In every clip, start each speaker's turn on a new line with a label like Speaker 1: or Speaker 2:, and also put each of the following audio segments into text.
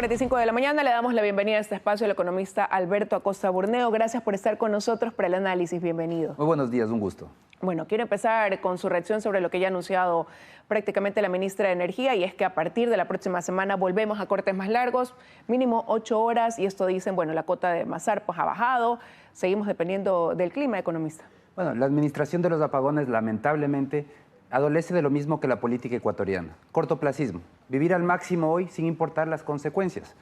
Speaker 1: 8:45 de la mañana, le damos la bienvenida a este espacio al economista Alberto Acosta Burneo. Gracias por estar con nosotros para el análisis. Bienvenido.
Speaker 2: Muy buenos días, un gusto.
Speaker 1: Bueno, quiero empezar con su reacción sobre lo que ya ha anunciado prácticamente la ministra de Energía, y es que a partir de la próxima semana volvemos a cortes más largos, mínimo 8 horas, y esto dicen, bueno, la cota de Masar pues ha bajado, seguimos dependiendo del clima, economista.
Speaker 2: Bueno, la administración de los apagones lamentablemente adolece de lo mismo que la política ecuatoriana, cortoplacismo, vivir al máximo hoy sin importar las consecuencias.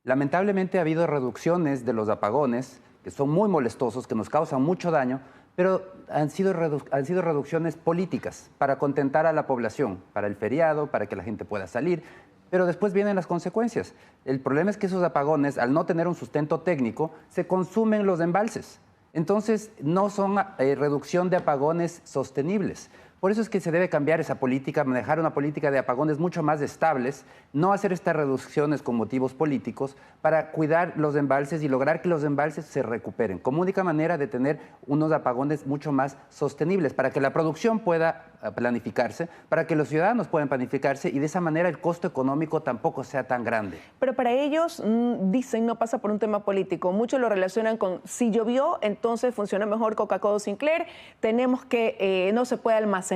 Speaker 2: Lamentablemente ha habido reducciones de los apagones que son muy molestosos, que nos causan mucho daño, pero han sido reducciones políticas para contentar a la población, para el feriado, para que la gente pueda salir, pero después vienen las consecuencias. El problema es que esos apagones, al no tener un sustento técnico, se consumen los embalses. Entonces, no son reducción de apagones sostenibles. Por eso es que se debe cambiar esa política, manejar una política de apagones mucho más estables, no hacer estas reducciones con motivos políticos para cuidar los embalses y lograr que los embalses se recuperen, como única manera de tener unos apagones mucho más sostenibles, para que la producción pueda planificarse, para que los ciudadanos puedan planificarse y de esa manera el costo económico tampoco sea tan grande.
Speaker 1: Pero para ellos, dicen, no pasa por un tema político. Muchos lo relacionan con si llovió, entonces funciona mejor Coca-Cola Sinclair, tenemos que no se puede almacenar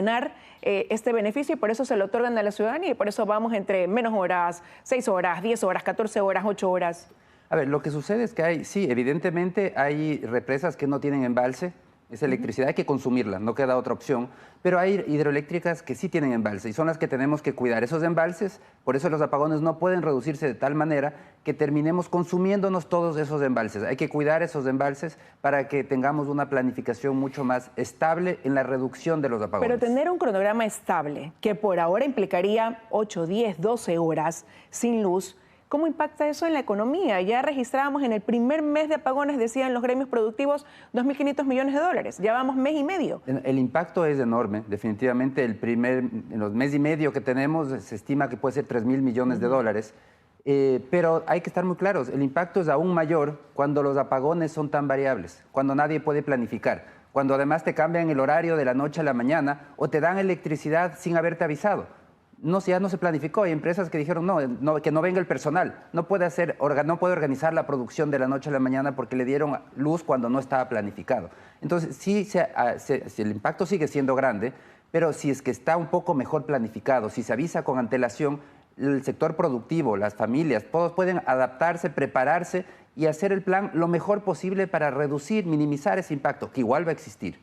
Speaker 1: este beneficio y por eso se lo otorgan a la ciudadanía y por eso vamos entre menos horas, 6 horas, 10 horas, 14 horas, 8 horas.
Speaker 2: A ver, lo que sucede es que hay, sí, evidentemente hay represas que no tienen embalse, esa electricidad hay que consumirla, no queda otra opción, pero hay hidroeléctricas que sí tienen embalse y son las que tenemos que cuidar. Esos embalses, por eso los apagones no pueden reducirse de tal manera que terminemos consumiéndonos todos esos embalses. Hay que cuidar esos embalses para que tengamos una planificación mucho más estable en la reducción de los apagones.
Speaker 1: Pero tener un cronograma estable, que por ahora implicaría 8, 10, 12 horas sin luz, ¿cómo impacta eso en la economía? Ya registrábamos en el primer mes de apagones, decían los gremios productivos, 2.500 millones de dólares. Ya vamos mes y medio.
Speaker 2: El impacto es enorme, definitivamente. En los mes y medio que tenemos se estima que puede ser 3.000 millones de dólares. Pero hay que estar muy claros, el impacto es aún mayor cuando los apagones son tan variables, cuando nadie puede planificar, cuando además te cambian el horario de la noche a la mañana o te dan electricidad sin haberte avisado. Ya no se planificó. Hay empresas que dijeron que no venga el personal, no puede organizar la producción de la noche a la mañana porque le dieron luz cuando no estaba planificado. Entonces, sí, el impacto sigue siendo grande, pero si es que está un poco mejor planificado, si se avisa con antelación, el sector productivo, las familias, todos pueden adaptarse, prepararse y hacer el plan lo mejor posible para reducir, minimizar ese impacto, que igual va a existir.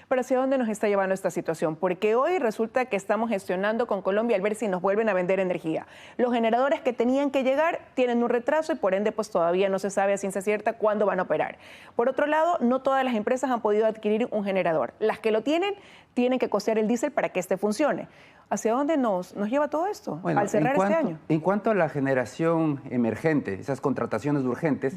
Speaker 1: Pero ¿hacia dónde nos está llevando esta situación? Porque hoy resulta que estamos gestionando con Colombia al ver si nos vuelven a vender energía. Los generadores que tenían que llegar tienen un retraso y por ende pues todavía no se sabe a ciencia cierta cuándo van a operar. Por otro lado, no todas las empresas han podido adquirir un generador. Las que lo tienen que costear el diésel para que este funcione. ¿Hacia dónde nos lleva todo esto al cerrar este año?
Speaker 2: En cuanto a la generación emergente, esas contrataciones urgentes,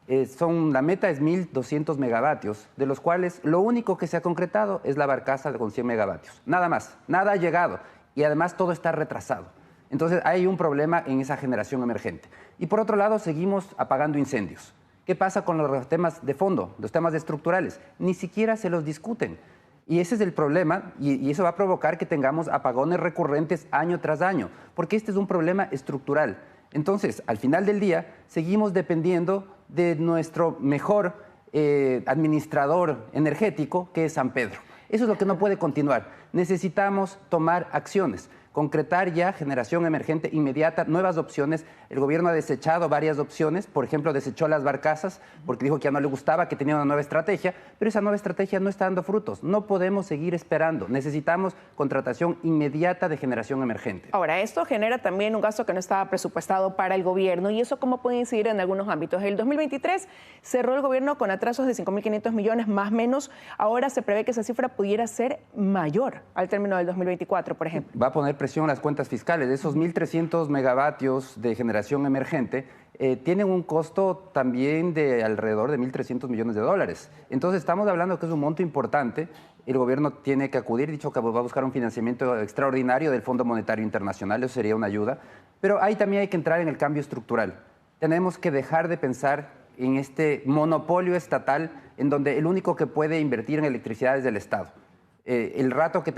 Speaker 2: la meta es 1.200 megavatios, de los cuales lo único que se ha concretado es la barcaza con 100 megavatios. Nada más, nada ha llegado y además todo está retrasado. Entonces hay un problema en esa generación emergente. Y por otro lado, seguimos apagando incendios. ¿Qué pasa con los temas de fondo, los temas estructurales? Ni siquiera se los discuten. Y ese es el problema y eso va a provocar que tengamos apagones recurrentes año tras año, porque este es un problema estructural. Entonces, al final del día, seguimos dependiendo de nuestro mejor administrador energético, que es San Pedro. Eso es lo que no puede continuar. Necesitamos tomar acciones, concretar ya generación emergente inmediata, nuevas opciones. El gobierno ha desechado varias opciones, por ejemplo, desechó las barcazas porque dijo que ya no le gustaba, que tenía una nueva estrategia, pero esa nueva estrategia no está dando frutos. No podemos seguir esperando. Necesitamos contratación inmediata de generación emergente.
Speaker 1: Ahora, esto genera también un gasto que no estaba presupuestado para el gobierno y eso cómo puede incidir en algunos ámbitos. El 2023 cerró el gobierno con atrasos de 5.500 millones más o menos. Ahora se prevé que esa cifra pudiera ser mayor al término del 2024, por ejemplo.
Speaker 2: Va a poner presión a las cuentas fiscales. Esos 1.300 megavatios de generación emergente tienen un costo también de alrededor de 1.300 millones de dólares. Entonces estamos hablando que es un monto importante. El gobierno tiene que acudir, dicho que va a buscar un financiamiento extraordinario del Fondo Monetario Internacional, eso sería una ayuda. Pero ahí también hay que entrar en el cambio estructural. Tenemos que dejar de pensar en este monopolio estatal en donde el único que puede invertir en electricidad es el Estado. El rato que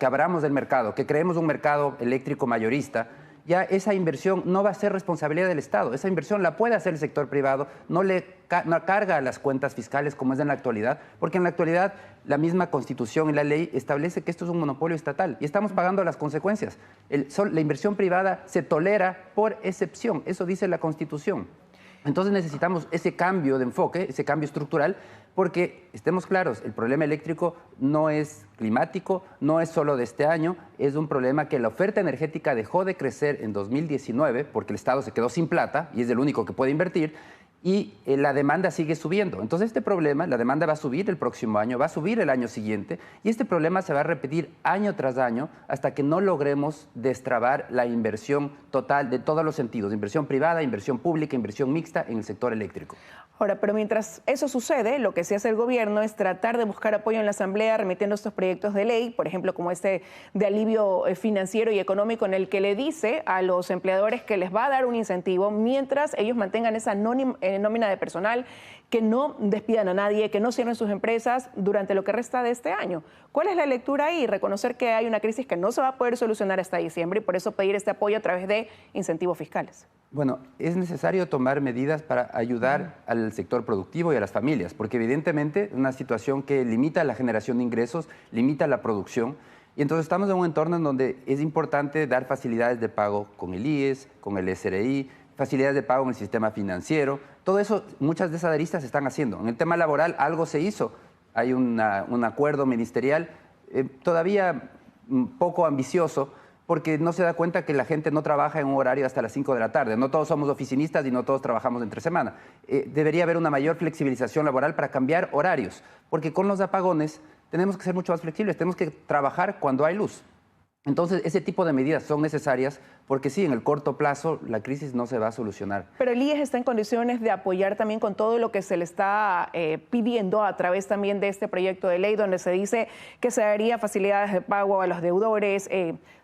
Speaker 2: abramos el mercado, que creemos un mercado eléctrico mayorista, ya esa inversión no va a ser responsabilidad del Estado. Esa inversión la puede hacer el sector privado, no carga a las cuentas fiscales como es en la actualidad, porque en la actualidad la misma Constitución y la ley establece que esto es un monopolio estatal y estamos pagando las consecuencias. La inversión privada se tolera por excepción, eso dice la Constitución. Entonces necesitamos ese cambio de enfoque, ese cambio estructural, porque estemos claros, el problema eléctrico no es climático, no es solo de este año, es un problema que la oferta energética dejó de crecer en 2019 porque el Estado se quedó sin plata y es el único que puede invertir, y la demanda sigue subiendo. Entonces este problema, la demanda va a subir el próximo año, va a subir el año siguiente, y este problema se va a repetir año tras año hasta que no logremos destrabar la inversión total de todos los sentidos, inversión privada, inversión pública, inversión mixta en el sector eléctrico.
Speaker 1: Ahora, pero mientras eso sucede, lo que sí hace el gobierno es tratar de buscar apoyo en la Asamblea remitiendo estos proyectos de ley, por ejemplo, como este de alivio financiero y económico, en el que le dice a los empleadores que les va a dar un incentivo mientras ellos mantengan esa nómina de personal, que no despidan a nadie, que no cierren sus empresas durante lo que resta de este año. ¿Cuál es la lectura ahí? Reconocer que hay una crisis que no se va a poder solucionar hasta diciembre y por eso pedir este apoyo a través de incentivos fiscales.
Speaker 2: Bueno, es necesario tomar medidas para ayudar al sector productivo y a las familias, porque evidentemente es una situación que limita la generación de ingresos, limita la producción, y entonces estamos en un entorno en donde es importante dar facilidades de pago con el IES, con el SRI, facilidades de pago en el sistema financiero. Todo eso, muchas de esas aristas se están haciendo. En el tema laboral algo se hizo, hay un acuerdo ministerial todavía poco ambicioso, porque no se da cuenta que la gente no trabaja en un horario hasta las 5 de la tarde. No todos somos oficinistas y no todos trabajamos entre semana. Debería haber una mayor flexibilización laboral para cambiar horarios, porque con los apagones tenemos que ser mucho más flexibles, tenemos que trabajar cuando hay luz. Entonces, ese tipo de medidas son necesarias porque sí, en el corto plazo la crisis no se va a solucionar.
Speaker 1: Pero el IES está en condiciones de apoyar también con todo lo que se le está pidiendo a través también de este proyecto de ley, donde se dice que se daría facilidades de pago a los deudores,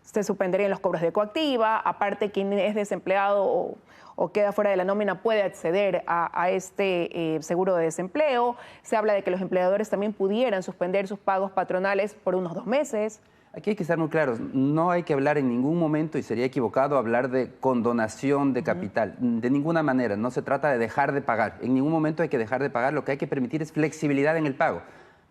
Speaker 1: se suspenderían los cobros de coactiva, aparte quien es desempleado o queda fuera de la nómina puede acceder a este seguro de desempleo. Se habla de que los empleadores también pudieran suspender sus pagos patronales por unos 2 meses.
Speaker 2: Aquí hay que estar muy claros, no hay que hablar en ningún momento, y sería equivocado hablar de condonación de capital, de ninguna manera, no se trata de dejar de pagar, en ningún momento hay que dejar de pagar, lo que hay que permitir es flexibilidad en el pago,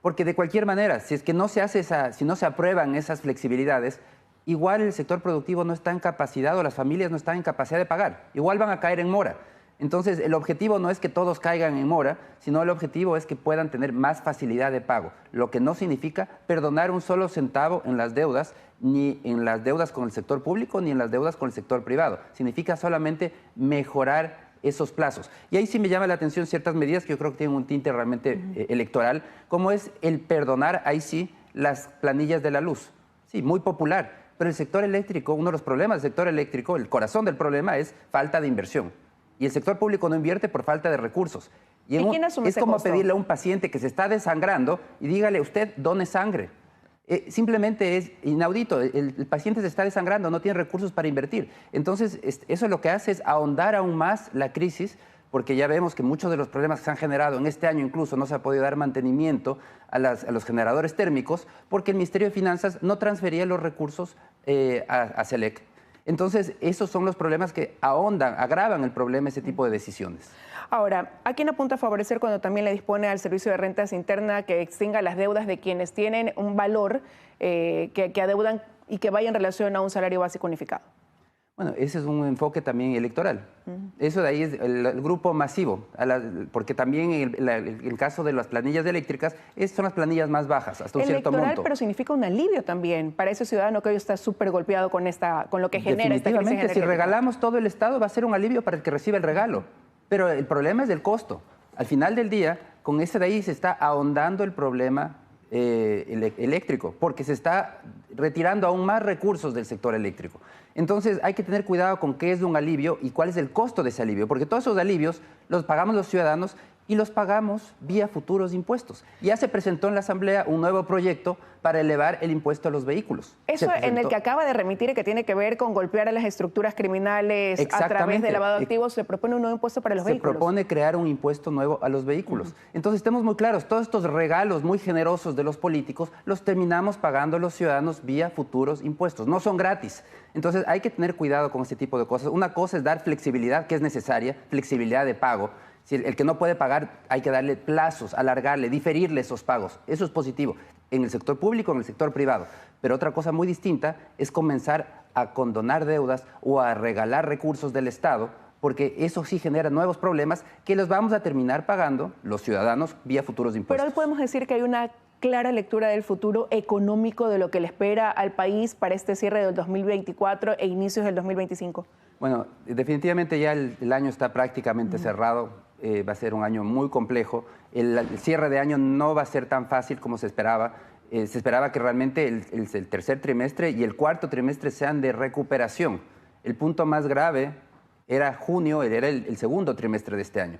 Speaker 2: porque de cualquier manera, si es que no se hace si no se aprueban esas flexibilidades, igual el sector productivo no está en capacidad o las familias no están en capacidad de pagar, igual van a caer en mora. Entonces, el objetivo no es que todos caigan en mora, sino el objetivo es que puedan tener más facilidad de pago, lo que no significa perdonar un solo centavo en las deudas, ni en las deudas con el sector público, ni en las deudas con el sector privado. Significa solamente mejorar esos plazos. Y ahí sí me llama la atención ciertas medidas que yo creo que tienen un tinte realmente electoral, como es el perdonar, ahí sí, las planillas de la luz. Sí, muy popular, pero el sector eléctrico, uno de los problemas del sector eléctrico, el corazón del problema es falta de inversión. Y el sector público no invierte por falta de recursos.
Speaker 1: ¿Y quién asume
Speaker 2: es
Speaker 1: ese
Speaker 2: como
Speaker 1: costo?
Speaker 2: pedirle a un paciente que se está desangrando y dígale, usted done sangre. Simplemente es inaudito. El paciente se está desangrando, no tiene recursos para invertir. Entonces, eso lo que hace es ahondar aún más la crisis, porque ya vemos que muchos de los problemas que se han generado en este año incluso no se ha podido dar mantenimiento a los generadores térmicos, porque el Ministerio de Finanzas no transfería los recursos a SELEC. Entonces, esos son los problemas que ahondan, agravan el problema, ese tipo de decisiones.
Speaker 1: Ahora, ¿a quién apunta a favorecer cuando también le dispone al Servicio de Rentas Interna que extinga las deudas de quienes tienen un valor que adeudan y que vaya en relación a un salario básico unificado?
Speaker 2: Bueno, ese es un enfoque también electoral. Eso de ahí es el grupo masivo, porque también el caso de las planillas eléctricas son las planillas más bajas, hasta un cierto monto.
Speaker 1: Pero significa un alivio también para ese ciudadano que hoy está súper golpeado con lo que genera esta crisis energética.
Speaker 2: Si regalamos todo el Estado va a ser un alivio para el que recibe el regalo, pero el problema es del costo. Al final del día, con ese de ahí se está ahondando el problema eléctrico, porque se está retirando aún más recursos del sector eléctrico. Entonces hay que tener cuidado con qué es un alivio y cuál es el costo de ese alivio, porque todos esos alivios los pagamos los ciudadanos y los pagamos vía futuros impuestos. Ya se presentó en la Asamblea un nuevo proyecto para elevar el impuesto a los vehículos.
Speaker 1: Eso en el que acaba de remitir y que tiene que ver con golpear a las estructuras criminales a través del lavado de activos, se propone un nuevo impuesto para los vehículos.
Speaker 2: Se propone crear un impuesto nuevo a los vehículos. Entonces, estemos muy claros, todos estos regalos muy generosos de los políticos los terminamos pagando los ciudadanos vía futuros impuestos. No son gratis. Entonces, hay que tener cuidado con este tipo de cosas. Una cosa es dar flexibilidad, que es necesaria, flexibilidad de pago. Si el que no puede pagar, hay que darle plazos, alargarle, diferirle esos pagos. Eso es positivo en el sector público, en el sector privado. Pero otra cosa muy distinta es comenzar a condonar deudas o a regalar recursos del Estado, porque eso sí genera nuevos problemas que los vamos a terminar pagando los ciudadanos vía futuros impuestos.
Speaker 1: Pero hoy podemos decir que hay una clara lectura del futuro económico de lo que le espera al país para este cierre del 2024 e inicios del 2025.
Speaker 2: Bueno, definitivamente ya el año está prácticamente cerrado. Va a ser un año muy complejo. El cierre de año no va a ser tan fácil como se esperaba. Se esperaba que realmente el tercer trimestre y el cuarto trimestre sean de recuperación. El punto más grave era junio, era el segundo trimestre de este año.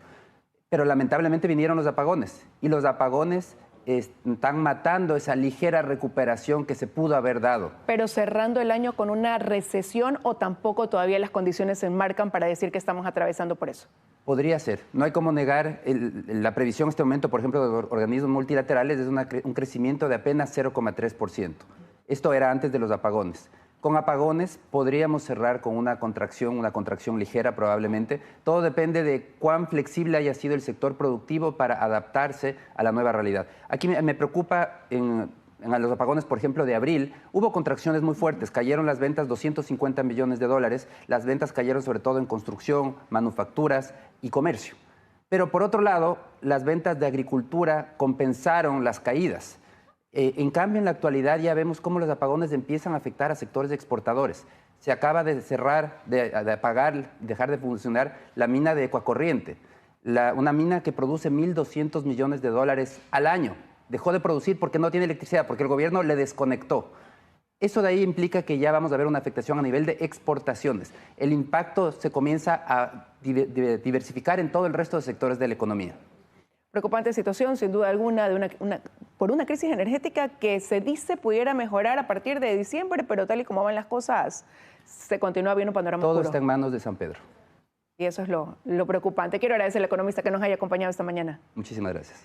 Speaker 2: Pero lamentablemente vinieron los apagones y los apagones están matando esa ligera recuperación que se pudo haber dado.
Speaker 1: Pero cerrando el año con una recesión, ¿o tampoco todavía las condiciones se enmarcan para decir que estamos atravesando por eso?
Speaker 2: Podría ser. No hay como negar la previsión en este momento, por ejemplo, de los organismos multilaterales es un crecimiento de apenas 0,3%. Esto era antes de los apagones. Con apagones podríamos cerrar con una contracción ligera probablemente. Todo depende de cuán flexible haya sido el sector productivo para adaptarse a la nueva realidad. Aquí me preocupa en los apagones, por ejemplo, de abril, hubo contracciones muy fuertes. Cayeron las ventas 250 millones de dólares. Las ventas cayeron sobre todo en construcción, manufacturas y comercio. Pero por otro lado, las ventas de agricultura compensaron las caídas. En cambio, en la actualidad ya vemos cómo los apagones empiezan a afectar a sectores exportadores. Se acaba de cerrar, de apagar, dejar de funcionar la mina de Ecuacorriente, una mina que produce 1.200 millones de dólares al año. Dejó de producir porque no tiene electricidad, porque el gobierno le desconectó. Eso de ahí implica que ya vamos a ver una afectación a nivel de exportaciones. El impacto se comienza a diversificar en todo el resto de sectores de la economía.
Speaker 1: Preocupante situación, sin duda alguna, por una crisis energética que se dice pudiera mejorar a partir de diciembre, pero tal y como van las cosas, se continúa viendo un panorama oscuro.
Speaker 2: Todo está en manos de San Pedro.
Speaker 1: Y eso es lo preocupante. Quiero agradecer al economista que nos haya acompañado esta mañana.
Speaker 2: Muchísimas gracias.